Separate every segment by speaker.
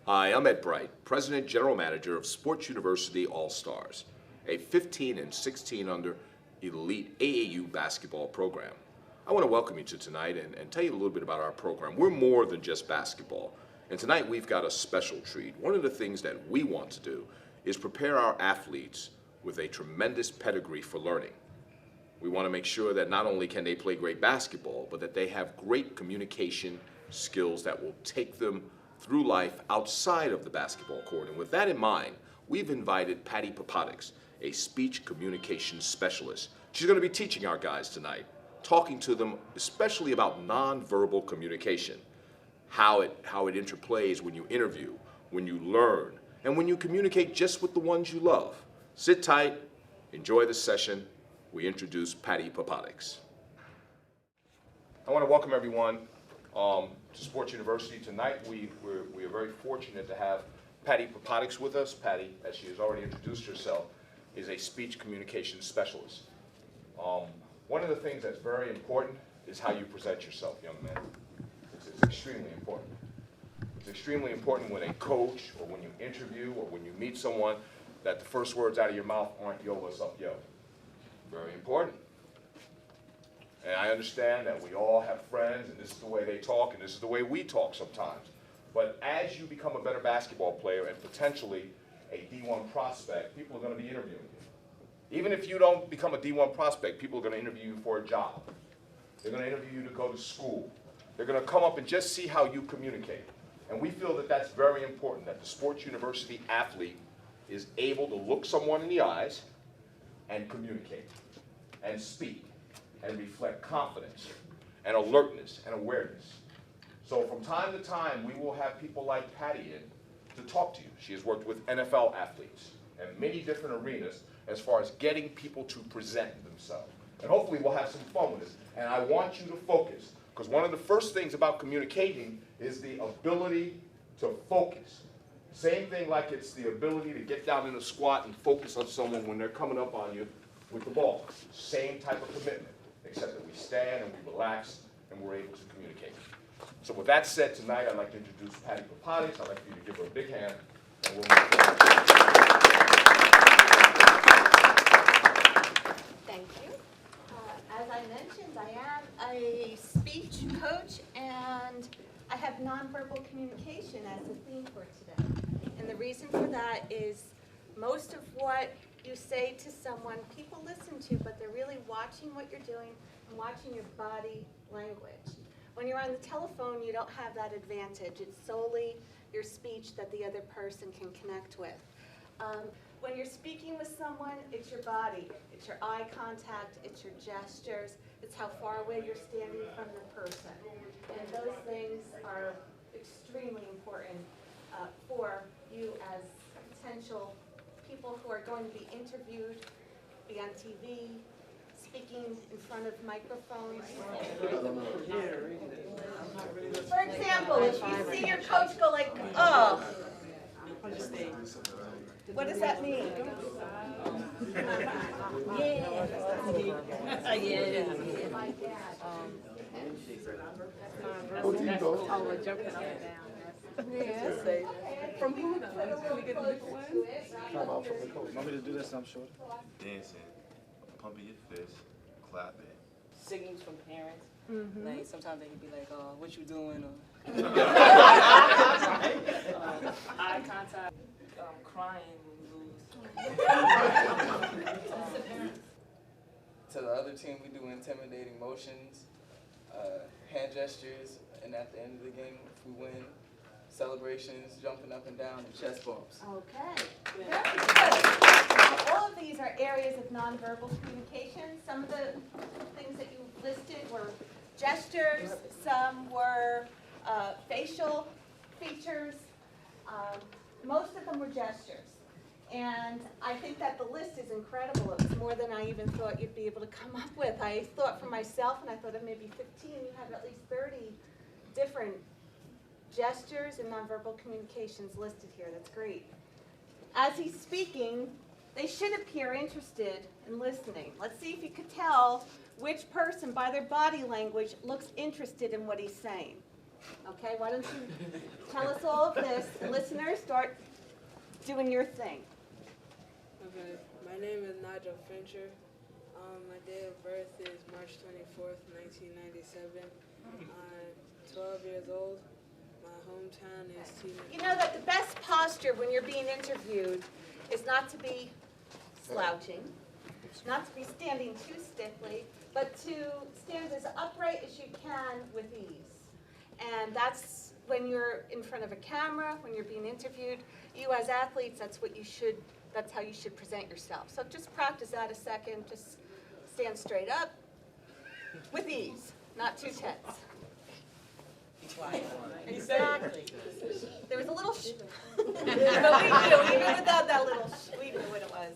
Speaker 1: Hi, I'm Ed Bright, President General Manager of Sports University All-Stars, a 15 and 16 under elite AAU basketball program. I want to welcome you to tonight and tell you a little bit about our program. We're more than just basketball, and tonight we've got a special treat. One of the things that we want to do is prepare our athletes with a tremendous pedigree for learning. We want to make sure that not only can they play great basketball, but that they have great communication skills that will take them through life outside of the basketball court. And with that in mind, we've invited Patty Popotix, a speech communication specialist. She's going to be teaching our guys tonight, talking to them especially about nonverbal communication, how it interplays when you interview, when you learn, and when you communicate just with the ones you love. Sit tight, enjoy the session. We introduce Patty Popotix. I want to welcome everyone to Sports University. Tonight we are very fortunate to have Patty Popotix with us. Patty, as she has already introduced herself, is a speech communication specialist. One of the things that's very important is how you present yourself, young man. It's extremely important. It's extremely important when a coach or when you interview or when you meet someone that the first words out of your mouth aren't yo, what's up, yo. Very important. And I understand that we all have friends, and this is the way they talk, and this is the way we talk sometimes. But as you become a better basketball player and potentially a D1 prospect, people are going to be interviewing you. Even if you don't become a D1 prospect, people are going to interview you for a job. They're going to interview you to go to school. They're going to come up and just see how you communicate. And we feel that that's very important, that the sports university athlete is able to look someone in the eyes and communicate and speak and reflect confidence and alertness and awareness. So from time to time, we will have people like Patty in to talk to you. She has worked with NFL athletes in many different arenas as far as getting people to present themselves. And hopefully we'll have some fun with this. And I want you to focus, because one of the first things about communicating is the ability to focus. Same thing like it's the ability to get down in a squat and focus on someone when they're coming up on you with the ball. Same type of commitment, except that we stand and we relax and we're able to communicate. So with that said, tonight I'd like to introduce Patty Popotix. I'd like for you to give her a big hand, and we'll move forward.
Speaker 2: Thank you. As I mentioned, I am a speech coach, and I have nonverbal communication as a theme for today. And the reason for that is most of what you say to someone, people listen to, but they're really watching what you're doing and watching your body language. When you're on the telephone, you don't have that advantage. It's solely your speech that the other person can connect with. When you're speaking with someone, it's your body, it's your eye contact, it's your gestures, it's how far away you're standing from the person. And those things are extremely important for you as potential people who are going to be interviewed, be on TV, speaking in front of microphones. For example, if you see your coach go like, oh, what does that mean? From who? Can we get a different one?
Speaker 3: Want me to do this? I'm sure.
Speaker 4: Dancing, pumping your fist, clapping.
Speaker 5: Signals from parents. Like sometimes they can be like, what you doing? Or eye contact, crying when we lose. To the other team, we do intimidating motions, hand gestures, and at the end of the game, if we win, celebrations, jumping up and down, and chest bumps.
Speaker 2: Okay, very good. All of these are areas of nonverbal communication. Some of the things that you listed were gestures, some were facial features. Most of them were gestures. And I think that the list is incredible. It's more than I even thought you'd be able to come up with. I thought for myself, and I thought of maybe 15, you have at least 30 different gestures and nonverbal communications listed here. That's great. As he's speaking, they should appear interested in listening. Let's see if you could tell which person by their body language looks interested in what he's saying. Okay, why don't you tell us all of this? Listeners, start doing your thing.
Speaker 6: Okay, my name is Nigel Fincher. My date of birth is March 24th, 1997. I'm 12 years old. My hometown is Teaneck.
Speaker 2: You know that the best posture when you're being interviewed is not to be slouching, not to be standing too stiffly, but to stand as upright as you can with ease. And that's when you're in front of a camera, when you're being interviewed. You as athletes, that's how you should present yourself. So just practice that a second. Just stand straight up with ease, not too tense. Exactly. There was a little but we knew, even without that little we knew what it was.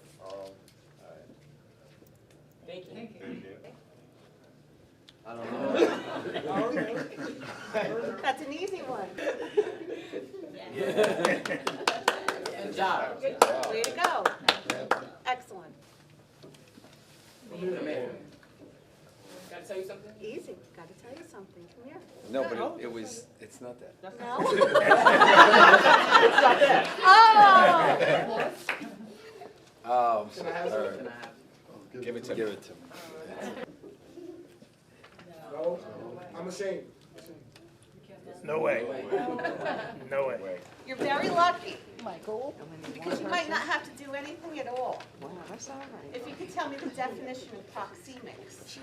Speaker 7: Thank you.
Speaker 3: I don't know.
Speaker 2: That's an easy one.
Speaker 7: Good job.
Speaker 2: Way to go. Excellent.
Speaker 7: Gotta tell you something?
Speaker 2: Easy. Got to tell you something. Come here.
Speaker 3: No, but it's not that.
Speaker 2: No?
Speaker 7: It's not that.
Speaker 2: Oh!
Speaker 3: I'm
Speaker 7: Can I have
Speaker 3: sorry.
Speaker 7: some? Can I have?
Speaker 3: Give it to me.
Speaker 8: No, I'm ashamed.
Speaker 9: No way. No way.
Speaker 2: You're very lucky, Michael, because you might not have to do anything at all.
Speaker 10: Wow, that's all right.
Speaker 2: If you could tell me the definition of proxemics. Do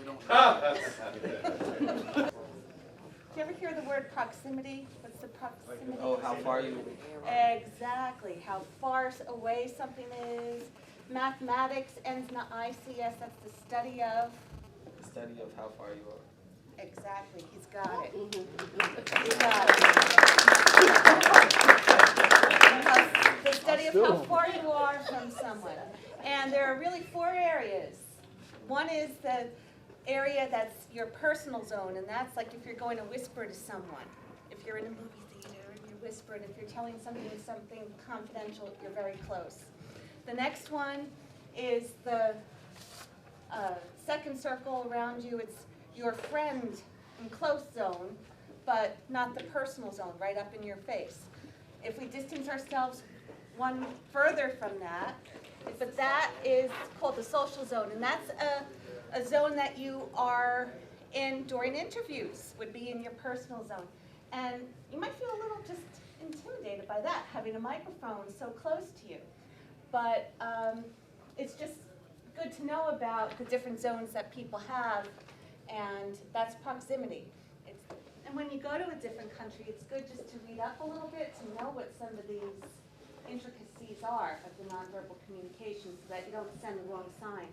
Speaker 2: you ever hear the word proximity? What's the proximity?
Speaker 5: Oh, how far you?
Speaker 2: Exactly, how far away something is. Mathematics ends in ICS, that's the study of.
Speaker 5: Study of how far you are.
Speaker 2: Exactly, he's got it.
Speaker 10: Mm-hmm.
Speaker 2: He's got it. The study of how far you are from someone. And there are really 4 areas. One is the area that's your personal zone, and that's like if you're going to whisper to someone. If you're in a movie theater and you're whispering, if you're telling something confidential, you're very close. The next one is the second circle around you. It's your friend and close zone, but not the personal zone, right up in your face. If we distance ourselves one further from that, but that is called the social zone, and that's a zone that you are in during interviews, would be in your personal zone. And you might feel a little just intimidated by that, having a microphone so close to you. But it's just good to know about the different zones that people have, and that's proximity. And when you go to a different country, it's good just to read up a little bit to know what some of these intricacies are of the nonverbal communication so that you don't send the wrong sign.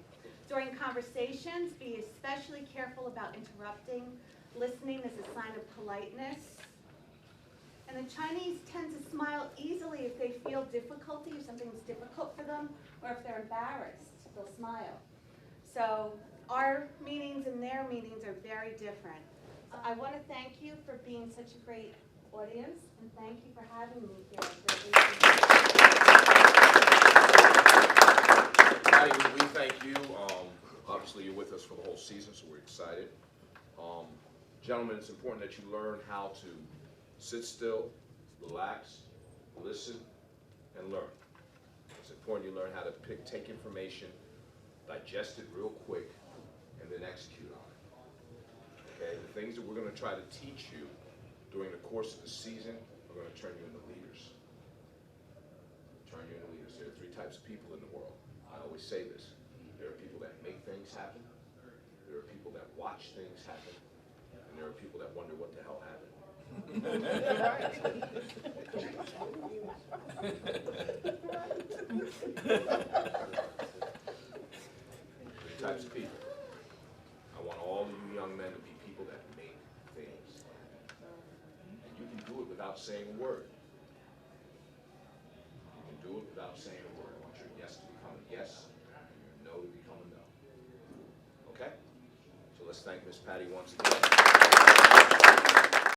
Speaker 2: During conversations, be especially careful about interrupting. Listening is a sign of politeness. And the Chinese tend to smile easily if they feel difficulty, if something's difficult for them, or if they're embarrassed, they'll smile. So our meetings and their meetings are very different. I want to thank you for being such a great audience, and thank you for having me here.
Speaker 1: Patty, we thank you. Obviously, you're with us for the whole season, so we're excited. Gentlemen, it's important that you learn how to sit still, relax, listen, and learn. It's important you learn how to take information, digest it real quick, and then execute on it. Okay? The things that we're going to try to teach you during the course of the season are going to turn you into leaders. Turn you into leaders. There are 3 types of people in the world. I always say this. There are people that make things happen. There are people that watch things happen. And there are people that wonder what the hell happened. 3 types of people. I want all of you young men to be people that make things. And you can do it without saying a word. You can do it without saying a word. I want your yes to become a yes, and your no to become a no. Okay? So let's thank Miss Patty once again.